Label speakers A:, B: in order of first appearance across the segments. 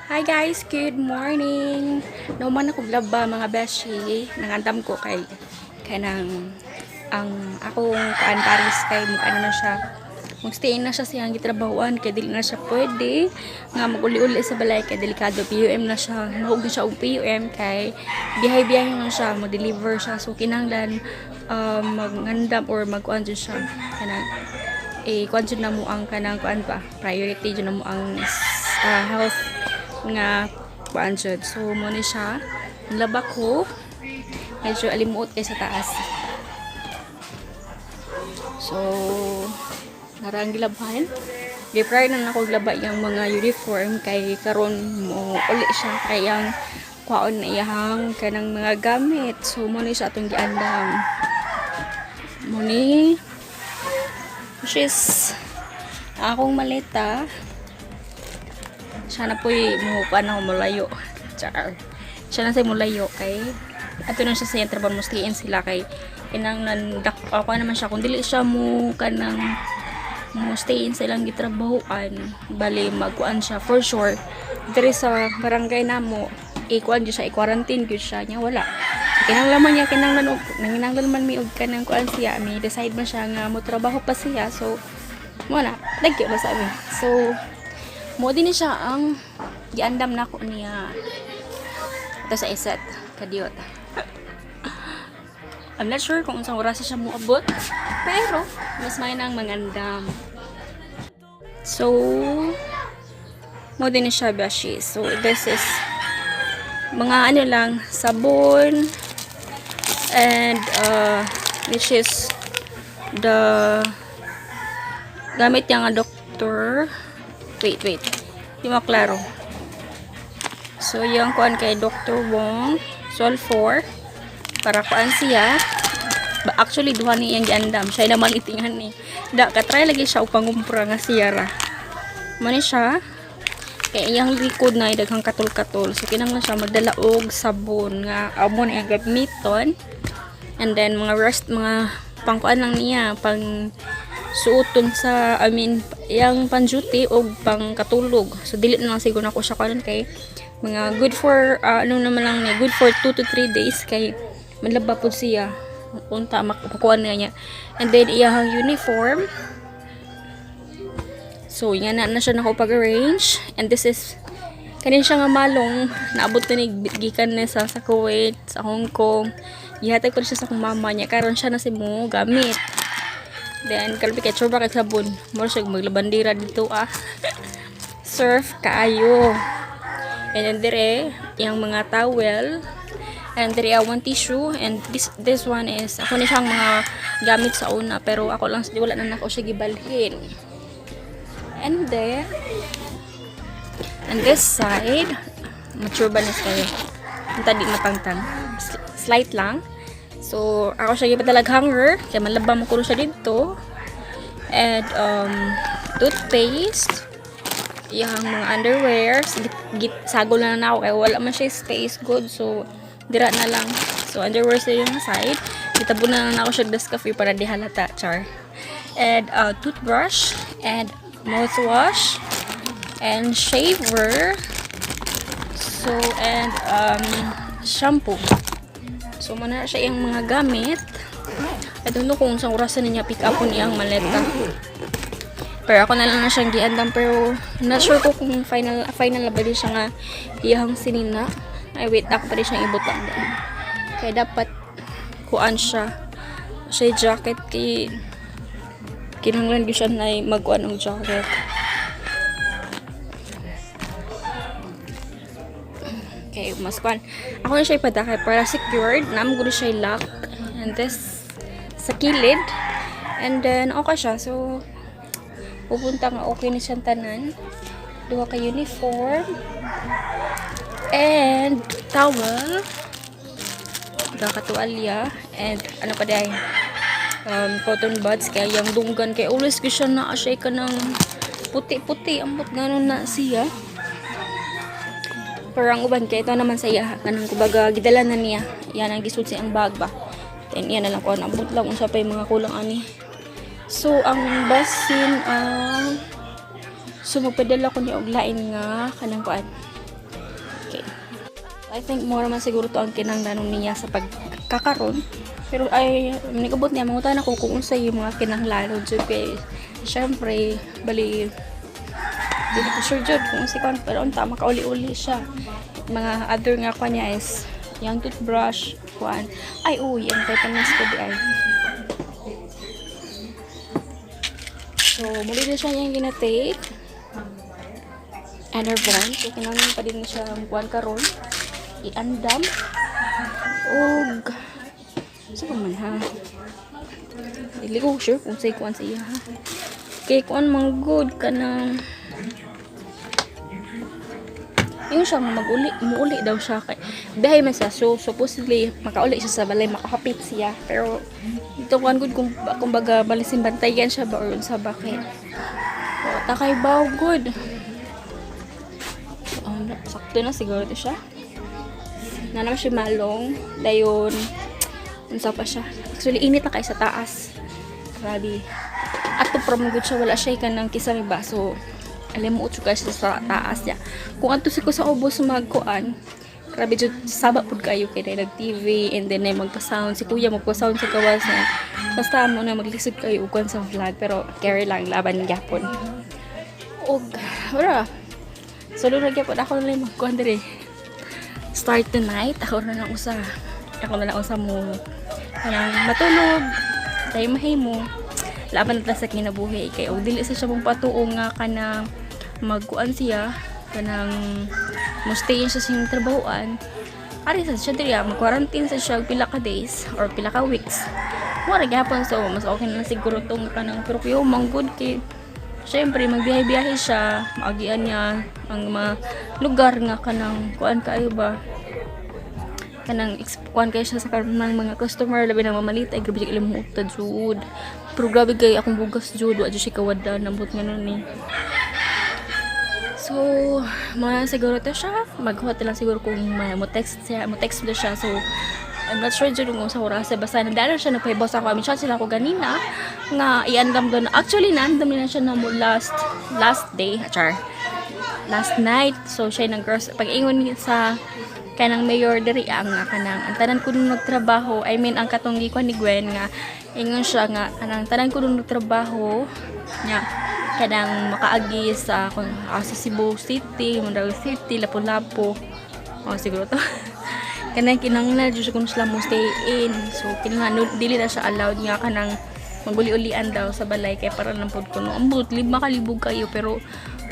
A: Hi guys, good morning. Nauman ako laba mga beshi. Nangandam ko kay kanang ang akong kuan Paris kay ano na siya. Magstay na siya siyang gitrabahuan kay dili na siya pwede nga maguli-uli sa balay kay delikado PUM na siya. Mahug na siya og PUM kay bihay-bihay na siya, mo deliver siya. So kinahanglan magngandam or magkuan jud siya. Kanang kuan jud na mo ang kanang kuan pa. Priority jud na mo ang health nga kuan jud. So mo ni siya laba ko medyo alimuot kay sa taas. So narang gilabhan gi-try na nako laba yung mga uniform kay karon mo uli siya kay ang kwaon na iyang kanang mga gamit. So mo ni siya atong giandam mo ni which is akong maleta. Siya na po'y muhupan ako mulayo. Char. Siya na sa'y mulayo kay ato na siya sa yung trabaho mustiin sila kay kinanglan ako naman siya kung dili siya mo kanang mo stayin sa ilang gitrabahoan bali magkuan siya for sure diri sa barangay namo ikuan siya i-quarantine gyud siya nya wala kinanglaman niya kinanglan man mi og kanang kuan siya mi decide man siya nga mo trabaho pa siya so wala lagyo na sa amin so mo din siya ang giandam nako niya ito sa iset kadiot. I'm not sure kung unsang oras siya mo abot pero mas may nang mangandam so mo din siya bashi. So this is mga ano lang sabon and which is the gamit yang doktor. Wait. Di maklaro. So, yung kuan kay Dr. Wong, Sol 4. Para kuan siya. Actually, duha ni yung giandam. Siya na malitingan ni. Katry lagi siya upang umpra nga siya ra. Mani siya. Kaya iyang likod na daghang katol-katol. So, kinanglan siya magdala og sabon nga amon ang gamiton. And then, mga pangkuan lang niya. Pang suoton sa yang panjuti o pang katulog. So dili na lang siguro nako siya karon kay mga good for naman lang ni good for 2 to 3 days kay manlaba pud siya unta makukuha niya. And then iyang uniform. So yan na siya nako pag-arrange and this is kanin siya nga malong naabot na ni gikan na sa Kuwait, sa Hong Kong. Gihatag ko siya sa akong mama niya karon siya na si mo gamit. Then, kalbi kay churba kay sabon. Mura siya maglabandira dito surf kaayo. And then dire, yung mga towel. And dire, one tissue. And this one is, ako na siyang mga gamit sa una. Pero ako lang, wala na ako siya gibalhin. And then, on this side, machurba na kayo. Ang tadi matangtang. Slight lang. So, ako siya gipadalag hanger. Kaya malaba mo ko siya dito. And, toothpaste. Yung mga underwear. Sagol na ako. Kaya wala man siya space. Good. So, dira na lang. So, underwear sa yung side. Itabo na lang ako siya Nescafe para di halata. Char. And, toothbrush. And, mouthwash. And, shaver. So, and, shampoo. So, mana siya yung mga gamit. I don't know kung saan orasan niya pick up niya ang maleta. Pero ako na lang na siyang giandam. Pero, not sure ko kung final na ba din siya nga iyang sinina. Ay, wait. Ako pa rin siyang ibutang. Kaya dapat kuan siya. Siya jacket kay kinanglan ko siya na mag-kuan ng jacket. Okay, mas kuan. Ako na siya ipadakay para secured. Naman siya lock. And this, sa kilid. And then, okay siya. So, pupunta nga okay na siyang tanan. Duha ka uniform. And, towel. Duha ka tuwalya. And, ano pa dahil? Cotton buds. Kaya yung dunggan. Kaya always ko siya na siya ka ng puti-puti. Ambot gano'n na siya. Pero ang uban kaya ito naman sa iya kanang kubaga gidala na niya yan ang gisud sa ang bag ba then yan na lang ko nabot lang unsa pa yung mga kulang ani. So ang basin so magpadala ko ni og lain nga kanang kuan Okay. I think more naman siguro to ang kinahanglanon niya sa pagkakaroon. Pero ay, nagabot niya, mangutan ako kung unsa yung mga kinahanglanon dyan kay syempre, bali dili ko sure dyan kung unsa kon pero unta makauli-uli siya. Mga other nga kwa niya is yung toothbrush, kuan. Ay, yung vitamins ko di ay. So, muli na siya yung ginatake. Enervon. So, kinangin pa din siya kuan karon. Iandam. Og saan man ha? Dili ko sure kung sa'y kuan siya ha. Kaya kuan mang good ka na yung siya muuli daw siya kay bihay man siya, so supposedly makauli siya sa balay, makahapit siya, pero ito kuan good kung baga balisin bantayan siya ba or unsa ba kay takay baw good. Sakto na siguro to siya na naman siya malong dayon unsa pa siya, actually init na kay sa taas, grabe ato from good siya, wala siya kanang kisame ba, so alam mo utso siya sa taas niya. Kung ato si ko sa ubos magkuan, grabe jud saba pud kayo kay nag TV and then ay magpa-sound si kuya magpa-sound sa kawas na basta mo na maglisod kayo ug sa vlog, pero carry lang laban gyapon. Og wala. Solo ra gyapon ako na lang magkuan diri. Start tonight, ako na lang usa mo kanang matulog, tayo mahimo. Laban na sa kinabuhi kay og dili sa siya mong patuo nga kana magkuan siya kanang mustay siya sa trabahoan, ari sa siya diri mag-quarantine sa siya pila ka days or pila ka weeks, wala gyapon. So mas okay na siguro tong kanang pero kuyo manggod kay syempre magbiyahe siya, maagian niya ang mga lugar nga kanang kuan kayo ba kanang kuan kayo siya sa kanang mga customer, labi na mamalit ay grabe yung ilimutan jud, pero grabe kay akong bugas jud wa jud siya kawada nambot nga nun eh. So, mga siguro to siya. Mag-hot lang siguro kung mo-text mo siya. So, I'm not sure dyan kung sa oras. Basta nagdala siya, nagpahibaw sa ako. Amin siya sila ko ganina. Nga, iandam doon. Actually, naandam nila siya na mo last day. Last night. So, siya nag-girls. Pag-ingon sa kanang mayor diri ang kanang ang tanan ko nung nagtrabaho. I mean, ang katunggi ko ni Gwen nga. Ingon siya nga, kanang tanan ko nung nagtrabaho. Nga. Kanang makaagi sa Cebu City, Mandaue City, Lapu-Lapu. Siguro to. Kanang kinanglan jud kung sila mo stay in. So kinahanglan dili na siya allowed nga kanang maguli-ulian daw sa balay kay para lang pud kuno. Ambot 5,000 kayo pero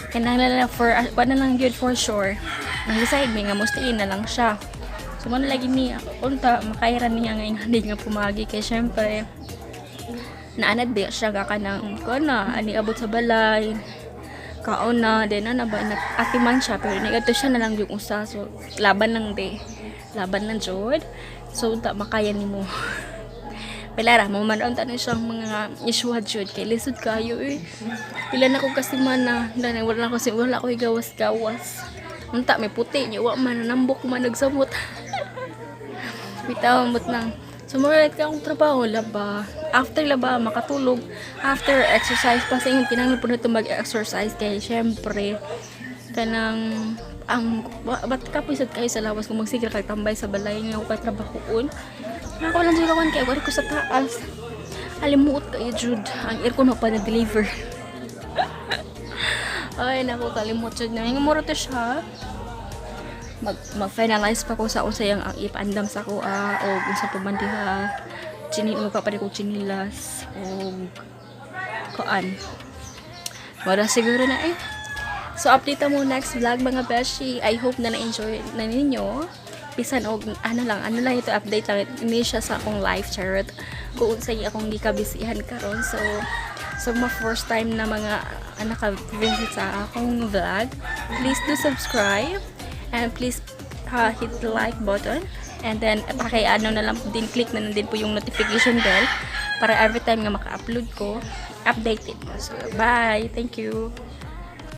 A: kinahanglan na for na lang jud for sure. Nang decide mi nga mo stay in na lang siya. So man lagi ni unta makairan niya nga hindi nga pumagi kay syempre naanad ba siya ka ng kana ani abot sa balay kaon na din na ba atiman siya pero negato siya na lang yung usa, so laban lang jud, so ta makaya nimo pelara mo man ang tanan siyang mga issue jud kay lisod kayo pila na ko kasi man na wala ko gawas unta may puti nya wa man nambok man nagsamot bitaw mot nang sumulit ka akong trabaho, laba. After laba, makatulog. After exercise, kasi yung kinangin po nito mag-exercise. Kaya syempre, kanang, ba't kapisat kayo sa lawas kung magsigil kayo tambay sa balay nga ako katrabahoon. Ako lang dyan kawan kayo, wari ko sa taas. Alimuot kayo, Jude. Ang aircon pa na-deliver. Ay, naku, kalimut, Jude. Ngayon mo rin siya. Mag-finalize pa ko sa unsayang ang ipandam sa ko o sa pamandiha magpapalit ko chinilas o kuan wala siguro na so update mo next vlog mga beshi. I hope na na-enjoy na ninyo bisan og ano lang ito update lang ini siya sa akong live chat kung unsay akong gikabisihan karon. So my first time na mga naka-visit sa akong vlog, please do subscribe. And please hit the like button. And then, paki-ano na lang din, click na din po yung notification bell para every time nga maka-upload ko, updated. So, bye! Thank you!